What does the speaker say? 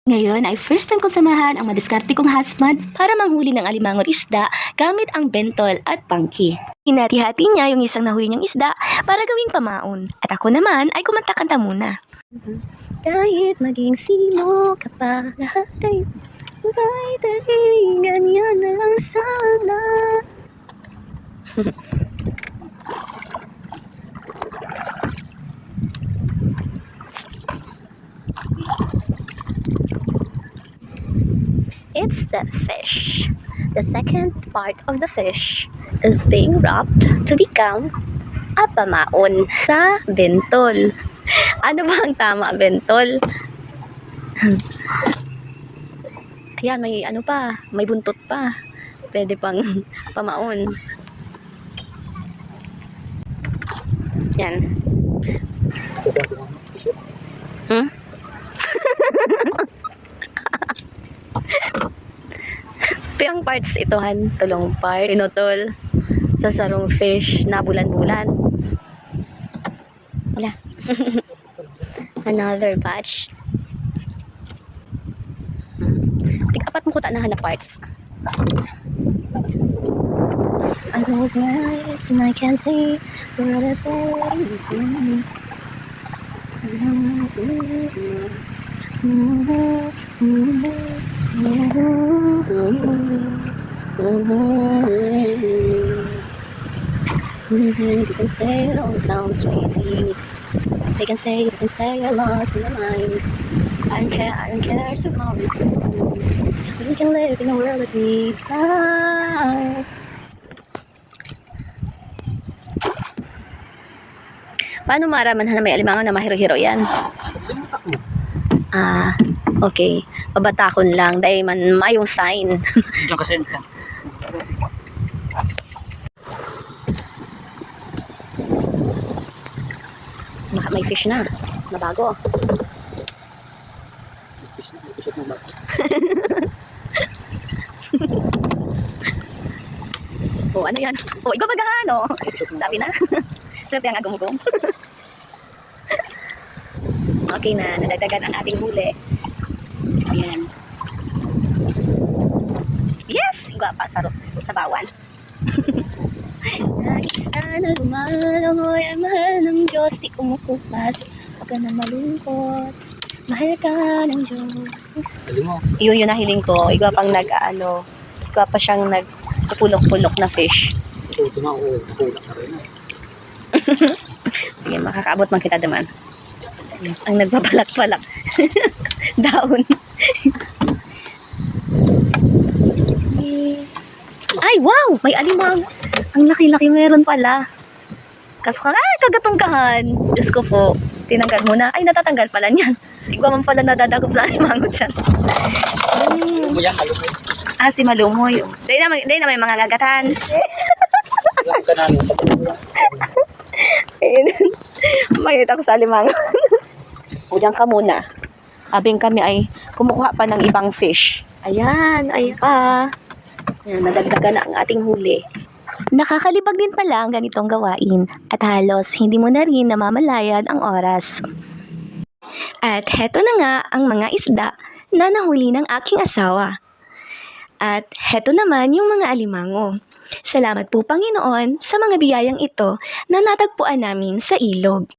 Ngayon ay first time kong samahan ang madiskarte kong husband para manghuli ng alimango at isda gamit ang bentol at pangki. Hinati-hati niya yung isang nahuli niyang isda para gawing pamaon. At ako naman ay kumanta-kanta muna. Kahit maging sino ka pa, lahat ay ganyan na lang sana. It's the fish. The second part of the fish is being wrapped to become a pamaon sa bentol. Ano ba ang tama, bentol? Ayan, may ano pa, may buntot pa. Pwede pang pamaon. Yan. Pirang parts ito, han? Tulong part, pinutol, sa sarong fish na bulan-bulan. Wala. Another batch. Tig-apat mo kuta na na parts. I close my eyes and I can see what I say. They can say it all sounds crazy. They can say you're lost in your mind. I don't care, so how we can live in a world that we desire. Paano maraman na may alimango na mahiro-hiro yan? Okay. Pabatakon lang. Dahil man mayong sign. Diyan kasi ito. May fish na. Nabago. Oh, ano yan? Oh, ibabagahan, oh. Sabi na. Swerte ang agong-agong. Okay na, nadagdagan ang ating huli. Ayan. Yes! Iba pa sa bawan. Nais na lumalangoy ang mahal ng Diyos, di kumukupas. Huwag ka na malungkot. Mahal ka ng Diyos. Yun nahiling ko. Iba pang nag-ano. Iba pa siyang nagpupulok-pulok na fish. Ito na ako. Napulak na rin. Sige, makakaabot man kita naman. Ang nagpapalak-palak. Daon. Ay, wow! May alimang. Ang laki-laki meron pala. Kaso kagatungkahan. Diyos ko po. Tinanggal mo na. Ay, natatanggal pala niyan. Ikaw man pala nadadagop na alimango dyan. Si Malumoy. Dahil na may mga ngagatan. Makita ko sa alimango. O diyan ka muna. Habing kami ay kumukuha pa ng ibang fish. Ayan, ayan pa. Ayan, nadagdagan na ang ating huli. Nakakalibag din pala ang ganitong gawain at halos hindi mo na rin namamalayan ang oras. At heto na nga ang mga isda na nahuli ng aking asawa. At heto naman yung mga alimango. Salamat po Panginoon sa mga biyayang ito na natagpuan namin sa ilog.